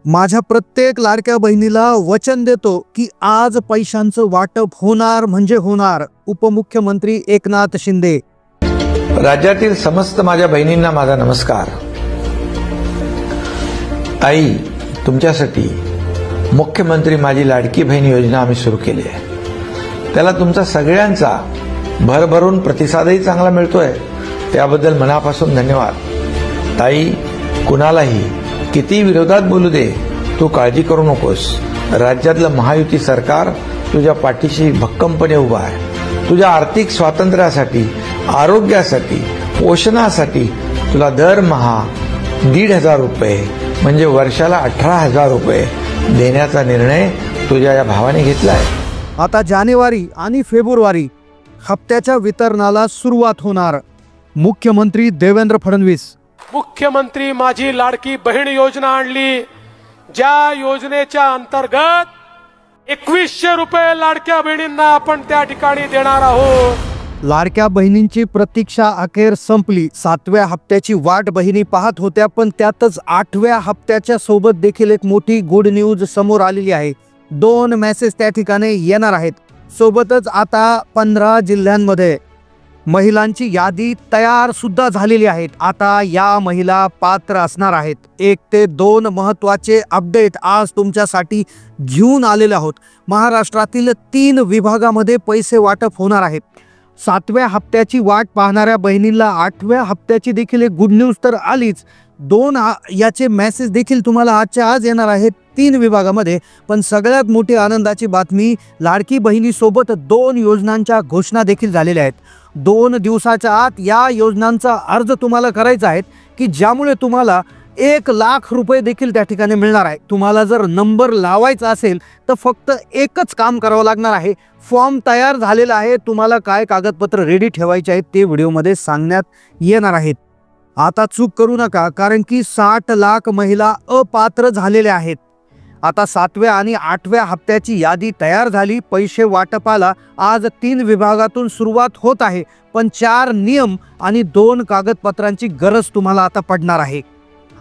माझ्या प्रत्येक लाडक्या बहिणीला वचन देतो की आज पैशांचं वाटप होणार म्हणजे होणार. उपमुख्यमंत्री एकनाथ शिंदे. राज्यातील समस्त माझ्या बहिणींना माझा नमस्कार. ताई, तुमच्यासाठी मुख्यमंत्री माझी लाडकी बहीण योजना आम्ही सुरू केली आहे. त्याला तुमचा सगळ्यांचा भरभरून प्रतिसादही चांगला मिळतोय, त्याबद्दल मनापासून धन्यवाद. ताई, कुणालाही किती विरोधात बोलू दे, तू काळजी करू नकोस. राज्यातलं महायुती सरकार तुझ्या पाठीशी भक्कमपणे उभा आहे. तुझ्या आर्थिक स्वातंत्र्यासाठी, आरोग्यासाठी, पोषणासाठी तुला दरमहा 1,500 रुपये म्हणजे वर्षाला 18,000 रुपये देण्याचा निर्णय तुझ्या या भावाने घेतला आहे. आता जानेवारी आणि फेब्रुवारी हप्त्याच्या वितरणाला सुरुवात होणार. मुख्यमंत्री देवेंद्र फडणवीस. मुख्यमंत्री माझी लाडकी बहीण योजना आणली, ज्या योजनेच्या अंतर्गत 2100 रुपये लाडक्या बहिणींना आपण त्या ठिकाणी देणार आहोत. लाडक्या बहिणींची प्रतीक्षा अखेर संपली. 7व्या हप्त्याची वाट बहिणी पाहत होत्या, पण त्यातच 8व्या हप्त्याच्या सोबत देखील एक मोठी गुड न्यूज समोर आलेली आहे. 2 मेसेज त्या ठिकाणी येणार आहेत. सोबतच आता 15 जिल्ह्यांमध्ये महिलांची यादी तयार सुद्धा झालेली आहे. आता या महिला पात्र असणार आहेत. 1 ते 2 महत्त्वाचे अपडेट आज तुमच्यासाठी घेऊन आलेले आहोत. महाराष्ट्रातील 3 विभागामध्ये पैसे वाटप होणार आहेत. 7व्या हप्त्याची वाट पाहणाऱ्या बहिणींना 8व्या हप्त्याची देखील एक गुड न्यूज तर आलीच. 2 याचे मेसेज देखील तुम्हाला आजच्या आज येणार आहेत 3 विभागामध्ये. पण सगळ्यात मोठी आनंदाची बातमी, लाडकी बहिणीसोबत 2 योजनांच्या घोषणा देखील झालेल्या आहेत. 2 दिवसाच्या आत या योजनांचा अर्ज तुम्हाला करायचा आहे की ज्यामुळे तुम्हाला 1,00,000 रुपये देखील त्या ठिकाणी मिळणार आहे. तुम्हाला जर नंबर लावायचा असेल तर फक्त एकच काम करावं लागणार आहे. फॉर्म तयार झालेला आहे. तुम्हाला काय कागदपत्र रेडी ठेवायचे आहेत ते व्हिडिओमध्ये सांगण्यात येणार आहेत. आता चूक करू नका, कारण की 60 लाख महिला अपात्र झालेल्या आहेत. आता 7व्या आणि 8व्या हप्त्याची यादी तयार झाली. पैसे वाटपाला आज 3 विभागातून सुरुवात होत आहे. पण 4 नियम आणि 2 कागदपत्रांची गरज तुम्हाला आता पडणार आहे.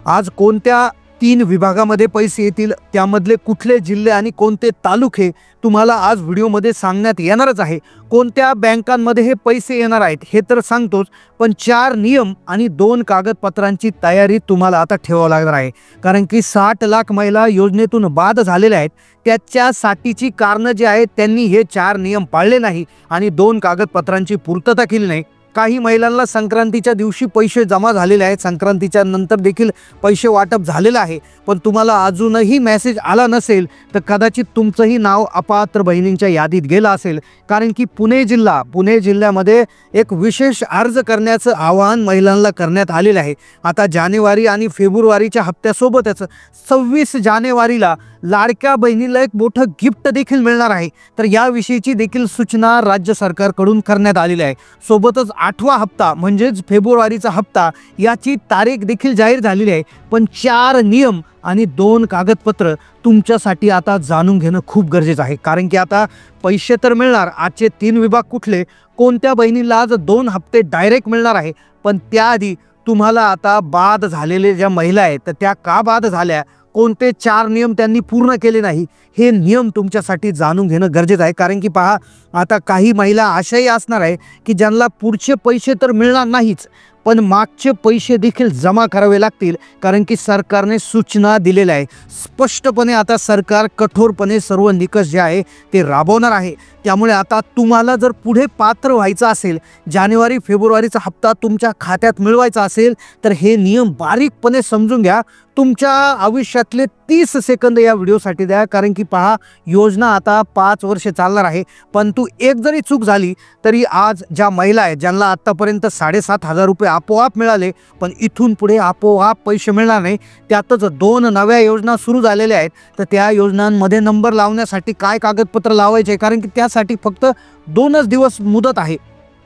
आज कोणत्या 3 विभागामध्ये पैसे येतील, त्यामधले कुठले जिल्हे आणि कोणते तालुके तुम्हाला आज व्हिडिओमध्ये सांगण्यात येणारच आहे. कोणत्या बँकांमध्ये हे पैसे येणार आहेत हे तर सांगतोच, पण 4 नियम आणि 2 कागदपत्रांची तयारी तुम्हाला आता ठेवावं लागणार आहे. कारण की 60 लाख महिला योजनेतून बाद झालेल्या आहेत. त्याच्यासाठीची कारणं जी आहेत, त्यांनी हे 4 नियम पाळले नाही आणि 2 कागदपत्रांची पूर्तता केली नाही. काही महिलांना संक्रांतीच्या दिवशी पैसे जमा झालेले आहेत. संक्रांतीच्या नंतर देखील पैसे वाटप झालेलं आहे. पण तुम्हाला अजूनही मेसेज आला नसेल तर कदाचित तुमचंही नाव अपात्र बहिणींच्या यादीत गेलं असेल. कारण की पुणे जिल्ह्यामध्ये एक विशेष अर्ज करण्याचं आवाहन महिलांना करण्यात आलेलं आहे. आता जानेवारी आणि फेब्रुवारीच्या हप्त्यासोबतच 26 जानेवारीला लाडक्या बहिणीला एक मोठं गिफ्ट देखील मिळणार आहे. तर याविषयीची देखील सूचना राज्य सरकारकडून करण्यात आलेली आहे. सोबतच 8वा हप्ता म्हणजेच फेब्रुवारीचा हप्ता, याची तारीख देखील जाहीर झालेली आहे. पण 4 नियम आणि 2 कागदपत्र तुमच्यासाठी आता जाणून घेणं खूप गरजेचं आहे. कारण की आता पैसे तर मिळणार. आजचे 3 विभाग कुठले, कोणत्या बहिणीला आज 2 हप्ते डायरेक्ट मिळणार आहे. पण त्याआधी तुम्हाला आता बाद झालेले ज्या महिला आहेत तर त्या का बाद झाल्या, कोणते 4 नियम त्यांनी पूर्ण केले नाही, हे नियम तुमच्यासाठी जाणून घेणं गरजेचं आहे. कारण की पहा, आता काही महिला अशाही असणार आहे की ज्यांना पुढचे पैसे तर मिळणार नाहीच, पण मागचे पैसे देखील जमा करावे लागतील. कारण की सरकारने सूचना दिलेल्या आहे स्पष्टपणे. आता सरकार कठोरपणे सर्व निकष जे आहे ते राबवणार आहे. त्यामुळे आता तुम्हाला जर पुढे पात्र व्हायचं असेल, जानेवारी फेब्रुवारीचा हप्ता तुमच्या खात्यात मिळवायचा असेल, तर हे नियम बारीकपणे समजून घ्या. तुमच्या आयुष्यातले 30 सेकंद या व्हिडिओसाठी द्या. कारण की पहा, योजना आता 5 वर्ष चालणार आहे. पण एक जरी चूक झाली तरी आज ज्या महिला आहेत, ज्यांना आत्तापर्यंत 7,500 रुपये आपोआप मिळाले, पण इथून पुढे आपोआप पैसे मिळणार नाही. त्यातच 2 नव्या योजना सुरू झालेल्या आहेत. तर त्या योजनांमध्ये नंबर लावण्यासाठी काय कागदपत्र लावायचे, कारण की त्यासाठी फक्त 2च दिवस मुदत आहे.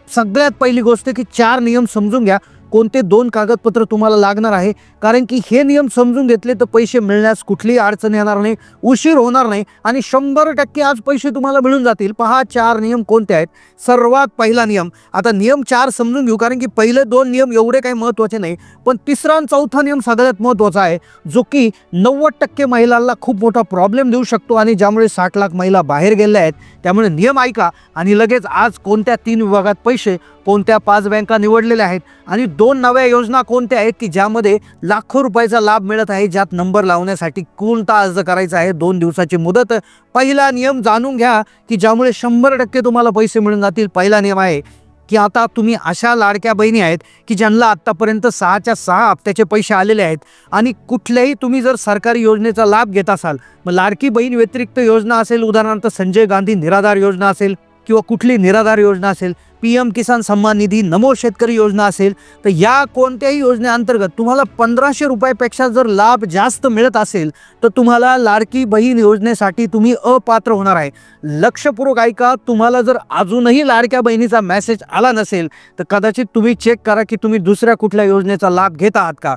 सगळ्यात पहिली गोष्ट की 4 नियम समजून घ्या. कोणते 2 कागदपत्र तुम्हाला लागणार आहे, कारण की हे नियम समजून घेतले तर पैसे मिळण्यास कुठलीही अडचण येणार नाही, उशीर होणार नाही आणि 100% आज पैसे तुम्हाला मिळून जातील. पहा 4 नियम कोणते आहेत. सर्वात पहिला नियम, आता नियम 4 समजून घेऊ कारण की पहिले 2 नियम एवढे काही महत्त्वाचे नाही, पण तिसरा आणि चौथा नियम सगळ्यात महत्त्वाचा आहे, जो की 90% महिलांना खूप मोठा प्रॉब्लेम देऊ शकतो आणि ज्यामुळे 60 लाख महिला बाहेर गेल्या आहेत. त्यामुळे नियम ऐका आणि लगेच आज कोणत्या 3 विभागात पैसे, कोणत्या 5 बँका निवडलेल्या आहेत आणि 2 नव्या योजना कोणत्या आहेत की ज्यामध्ये लाखो रुपयाचा लाभ मिळत आहे, ज्यात नंबर लावण्यासाठी कोणता अर्ज करायचा आहे, 2 दिवसाची मुदत. पहिला नियम जाणून घ्या की ज्यामुळे 100% तुम्हाला पैसे मिळून जातील. पहिला नियम आहे की आता तुम्ही अशा लाडक्या बहिणी आहेत की ज्यांना आत्तापर्यंत 6च्या 6 हप्त्याचे पैसे आलेले आहेत आणि कुठल्याही तुम्ही जर सरकारी योजनेचा लाभ घेत असाल, मग लाडकी बहीण व्यतिरिक्त योजना असेल, उदाहरणार्थ संजय गांधी निराधार योजना असेल किंवा कुठली निराधार योजना असेल, PM किसान सन्मान निधी, नमो शेतकरी योजना असेल, तर या कोणत्याही योजनेअंतर्गत तुम्हाला 1500 रुपयापेक्षा जर लाभ जास्त मिळत असेल तर तुम्हाला लाडकी बहीण योजनेसाठी तुम्ही अपात्र होणार आहे. लक्षपूर्वक ऐका. तुम्हाला जर अजूनही लाडक्या बहिणीचा मेसेज आला नसेल तर कदाचित तुम्ही चेक करा की तुम्ही दुसऱ्या कुठल्या योजनेचा लाभ घेत आहात का.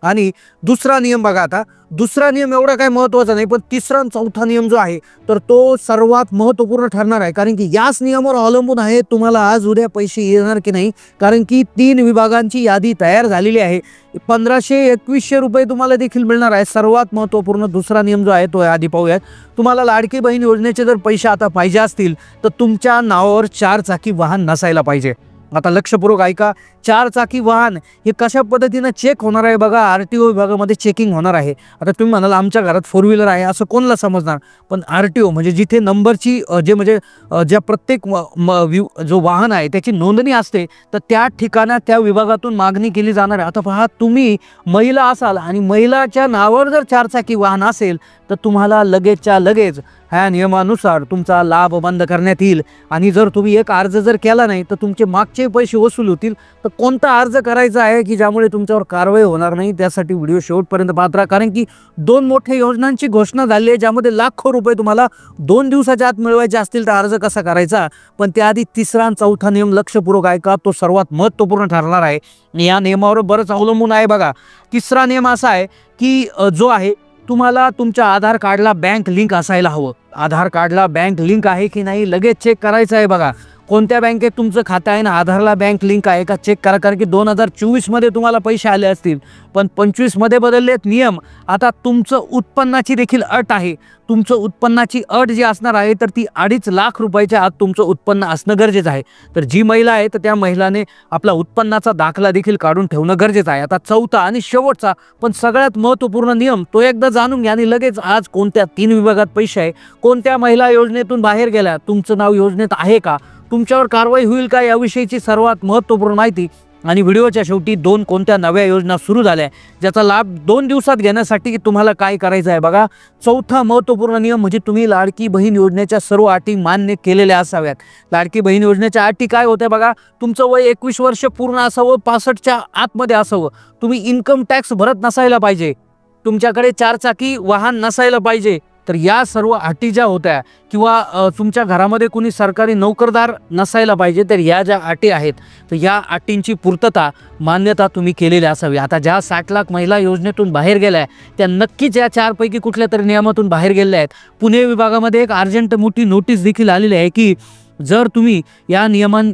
आणि दुसरा नियम बघा. आता दुसरा नियम एवढा काही महत्त्वाचा नाही, पण तिसरा आणि चौथा नियम जो आहे तर तो सर्वात महत्त्वपूर्ण ठरणार आहे, कारण की याच नियमावर अवलंबून आहे तुम्हाला आज उद्या पैसे येणार की नाही. कारण की 3 विभागांची यादी तयार झालेली आहे. 1500-2100 रुपये तुम्हाला देखील मिळणार आहे. सर्वात महत्त्वपूर्ण दुसरा नियम जो आहे तो आधी पाहूयात. तुम्हाला लाडकी बहीण योजनेचे जर पैसे आता पाहिजे असतील तर तुमच्या नावावर 4 चाकी वाहन नसायला पाहिजे. आता लक्षपूर्वक ऐका. 4 चाकी वाहन हे कशा पद्धतीने चेक होणार आहे बघा. RTO विभागामध्ये चेकिंग होणार आहे. आता तुम्ही म्हणाल आमच्या घरात 4 व्हीलर आहे असं कोणाला समजणार, पण RTO म्हणजे जिथे नंबरची ज्या प्रत्येक जो वाहन आहे त्याची नोंदणी असते तर त्या ठिकाणात त्या विभागातून मागणी केली जाणार आहे. आता पहा, तुम्ही महिला असाल आणि महिलाच्या नावावर जर 4 चाकी वाहन असेल तर तुम्हाला लगेचच्या लगेच ह्या नियमानुसार तुमचा लाभ बंद करण्यात येईल. आणि जर तुम्ही एक अर्ज जर केला नाही तर तुमचे मागचे पैसे वसूल होतील. तर कोणता अर्ज करायचा आहे की ज्यामुळे तुमच्यावर कारवाई होणार नाही, त्यासाठी व्हिडिओ शेवटपर्यंत पाहत राहा. कारण की 2 मोठ्या योजनांची घोषणा झाली आहे ज्यामध्ये लाखो रुपये तुम्हाला 2 दिवसाच्या आत मिळवायचे असतील तर अर्ज कसा करायचा. पण त्याआधी तिसरा आणि चौथा नियम लक्षपूर्वक ऐका, तो सर्वात महत्त्वपूर्ण ठरणार आहे. या नियमावर बरंच अवलंबून आहे बघा. तिसरा नियम असा आहे की जो आहे तुम्हाला तुमच्या आधार कार्डला बँक लिंक असायला हवं. आधार कार्डला बँक लिंक आहे की नाही लगेच चेक करायचं आहे बघा. कोणत्या बँकेत तुमचं खातं आहे ना आधारला बँक लिंक आहे का चेक करा. कारण की 2024 मध्ये तुम्हाला पैसे आले असतील, पण 25 मध्ये बदललेत नियम. आता तुमचं उत्पन्नाची देखील अट आहे. तुमचं उत्पन्नाची अट जी असणार आहे तर ती 2.5 लाख रुपयाच्या आत तुमचं उत्पन्न असणं गरजेचं आहे. तर जी महिला आहे तर त्या महिलाने आपला उत्पन्नाचा दाखला देखील काढून ठेवणं गरजेचं आहे. आता चौथा आणि शेवटचा पण सगळ्यात महत्त्वपूर्ण नियम तो एकदा जाणून घ्या आणि लगेच आज कोणत्या 3 विभागात पैसे आहे, कोणत्या महिला योजनेतून बाहेर गेल्या, तुमचं नाव योजनेत आहे का, तुमच्यावर कारवाई होईल का, याविषयीची सर्वात महत्त्वपूर्ण माहिती. आणि व्हिडिओच्या शेवटी 2 कोणत्या नव्या योजना सुरू झाल्या ज्याचा लाभ 2 दिवसात घेण्यासाठी तुम्हाला काय करायचं आहे बघा. चौथा महत्त्वपूर्ण नियम म्हणजे तुम्ही लाडकी बहीण योजनेच्या सर्व अटी मान्य केलेल्या असाव्यात. लाडकी बहीण योजनेच्या अटी काय होत्या बघा. तुमचं वय 21 वर्ष पूर्ण असावं, 65च्या आतमध्ये असावं, तुम्ही इन्कम टॅक्स भरत नसायला पाहिजे, तुमच्याकडे 4 चाकी वाहन नसायला पाहिजे. तर या सर्व अटी ज्या होत्या किंवा तुमच्या घरामध्ये कोणी सरकारी नोकरदार नसायला पाहिजे, तर या ज्या अटी आहेत तर या अटींची पूर्तता मान्यता तुम्ही केलेली असावी. आता ज्या 60 लाख महिला योजनेतून बाहेर गेल्या त्या नक्कीच या 4 पैकी कुठल्या तरी नियमातून बाहेर गेलेल्या आहेत. पुणे विभागामध्ये एक अर्जंट मोठी नोटीस देखील आलेली आहे की जर तुम्ही या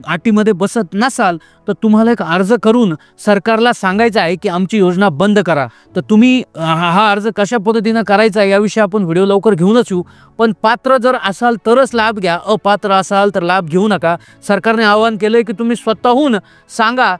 अटीमध्ये बसत नसाल तर तुम्हाला एक अर्ज करून सरकारला सांगायचं आहे की आमची योजना बंद करा. तर तुम्ही हा अर्ज कशा पद्धतीने करायचा आहे याविषयी आपण व्हिडिओ लवकर घेऊनच येऊ. पण पात्र जर असाल तरच लाभ घ्या, अपात्र असाल तर लाभ घेऊ नका. सरकारने आवाहन केलं की तुम्ही स्वतःहून सांगा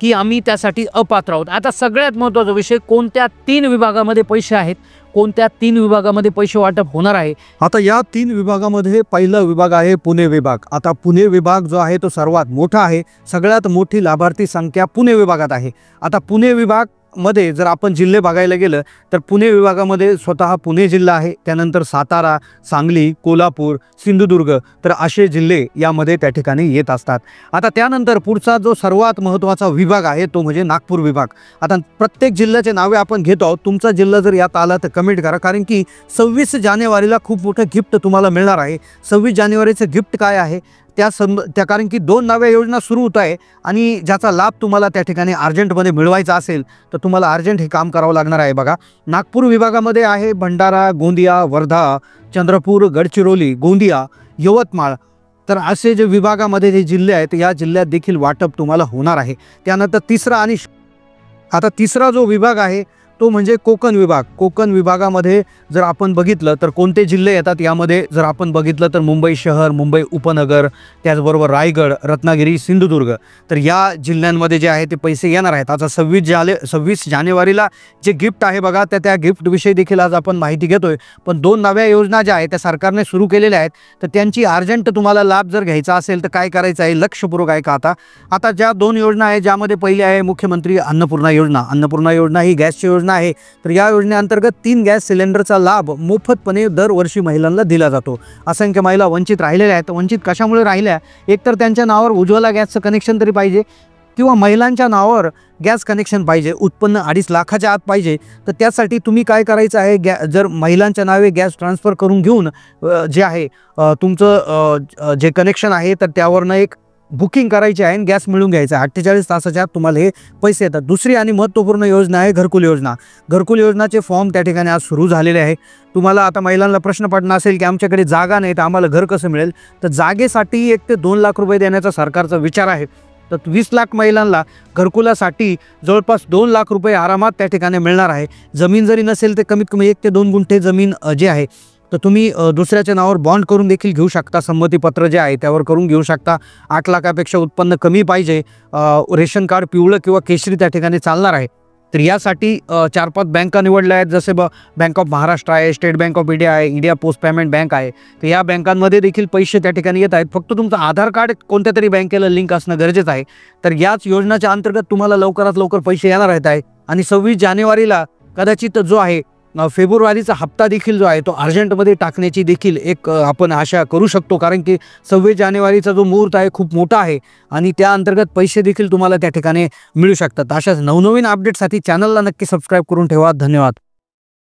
की आम्ही त्यासाठी अपात्र आहोत. आता सगळ्यात महत्त्वाचा विषय, कोणत्या 3 विभागामध्ये पैसे आहेत, कोणत्या 3 विभागामध्ये पैसे वाटप होणार आहे. आता या 3 विभागामध्ये पहिला विभाग आहे पुणे विभाग. आता पुणे विभाग जो आहे तो सर्वात मोठा आहे. सगळ्यात मोठी लाभार्थी संख्या पुणे विभागात आहे. आता पुणे विभाग मध्ये जर आपण जिल्हे बघायला गेलं तर पुणे विभागामध्ये स्वतः पुणे जिल्हा आहे, त्यानंतर सातारा, सांगली, कोल्हापूर, सिंधुदुर्ग, तर असे जिल्हे यामध्ये त्या ठिकाणी येत असतात. आता त्यानंतर पुढचा जो सर्वात महत्त्वाचा विभाग आहे तो म्हणजे नागपूर विभाग. आता प्रत्येक जिल्ह्याचे नावे आपण घेतो आहोत. तुमचा जिल्हा जर यात आला तर कमेंट करा, कारण की 26 जानेवारीला खूप मोठं गिफ्ट तुम्हाला मिळणार आहे. 26 जानेवारीचं गिफ्ट काय आहे त्या कारण की 2 नव्या योजना सुरू होत आहे आणि ज्याचा लाभ तुम्हाला त्या ठिकाणी अर्जंटमध्ये मिळवायचा असेल तर तुम्हाला अर्जंट हे काम करावं लागणार आहे. बघा, नागपूर विभागामध्ये आहे भंडारा, गोंदिया, वर्धा, चंद्रपूर, गडचिरोली, गोंदिया, यवतमाळ. तर असे जे विभागामध्ये जे जिल्हे आहेत या जिल्ह्यात देखील वाटप तुम्हाला होणार आहे. त्यानंतर तिसरा जो विभाग आहे तो म्हणजे कोकण विभाग. कोकण विभागामध्ये जर आपण बघितलं तर कोणते जिल्हे येतात यामध्ये जर आपण बघितलं तर मुंबई शहर, मुंबई उपनगर, त्याचबरोबर रायगड, रत्नागिरी, सिंधुदुर्ग. तर या जिल्ह्यांमध्ये जे आहे ते पैसे येणार आहेत. आता 26 जानेवारीला जे गिफ्ट आहे बघा त्या गिफ्टविषयी देखील आज आपण माहिती घेतोय. पण 2 नव्या योजना ज्या आहेत त्या सरकारने सुरू केलेल्या आहेत तर त्यांची अर्जंट तुम्हाला लाभ जर घ्यायचा असेल तर काय करायचं आहे, लक्षपूर्वक ऐका. आता ज्या 2 योजना आहेत ज्यामध्ये पहिली आहे मुख्यमंत्री अन्नपूर्णा योजना. अन्नपूर्णा योजना ही गॅसची योजना आहे. तर या योजनेअंतर्गत 3 गॅस सिलेंडरचा लाभ मोफतपणे दरवर्षी महिलांना दिला जातो. असंख्य महिला वंचित राहिलेल्या आहेत. वंचित कशामुळे राहिल्या, एकतर त्यांच्या नावावर उज्ज्वला गॅसचं कनेक्शन तरी पाहिजे किंवा महिलांच्या नावावर गॅस कनेक्शन पाहिजे, उत्पन्न 2.5 लाखाच्या आत पाहिजे. तर त्यासाठी तुम्ही काय करायचं आहे, जर महिलांच्या नावे गॅस ट्रान्सफर करून घेऊन जे आहे तुमचं जे कनेक्शन आहे तर त्यावरनं एक बुकिंग करायची आहे आणि गॅस मिळून घ्यायचा आहे. 48 तासाच्या आत तुम्हाला हे पैसे येतात. दुसरी आणि महत्त्वपूर्ण योजना आहे घरकुल योजना. घरकुल योजनाचे फॉर्म त्या ठिकाणी आज सुरू झालेले आहे. तुम्हाला आता महिलांना प्रश्न पडणार असेल की आमच्याकडे जागा नाही तर आम्हाला घर कसं मिळेल. तर जागेसाठी 1 ते 2 लाख रुपये देण्याचा सरकारचा विचार आहे. तर 20 लाख महिलांना घरकुलासाठी जवळपास 2 लाख रुपये आरामात त्या ठिकाणी मिळणार आहे. जमीन जरी नसेल तर कमीत कमी 1 ते 2 गुंठे जमीन जे आहे तर तुम्ही दुसऱ्याच्या नावावर बॉन्ड करून देखील घेऊ शकता. संमतीपत्र जे आहे त्यावर करून घेऊ शकता. 8 लाखापेक्षा उत्पन्न कमी पाहिजे. रेशन कार्ड पिवळं किंवा केशरी त्या ठिकाणी चालणार आहे. तर यासाठी 4-5 बँका निवडल्या आहेत. जसे बँक ऑफ महाराष्ट्र आहे, स्टेट बँक ऑफ इंडिया आहे, इंडिया पोस्ट पेमेंट बँक आहे. तर या बँकांमध्ये देखील पैसे त्या ठिकाणी येत आहेत. फक्त तुमचं आधार कार्ड कोणत्या तरी बँकेला लिंक असणं गरजेचं आहे. तर याच योजनेच्या अंतर्गत तुम्हाला लवकरात लवकर पैसे येणार आहेत. आणि 26 जानेवारीला कदाचित जो आहे फेब्रुवारीचा हप्ता देखील जो आहे तो अर्जंटमध्ये टाकण्याची देखील एक आपण आशा करू शकतो. कारण की 26 जानेवारीचा जो मुहूर्त आहे खूप मोठा आहे आणि त्या अंतर्गत पैसे देखील तुम्हाला त्या ठिकाणी मिळू शकतात. अशाच नवनवीन अपडेटसाठी चॅनलला नक्की सबस्क्राईब करून ठेवा. धन्यवाद.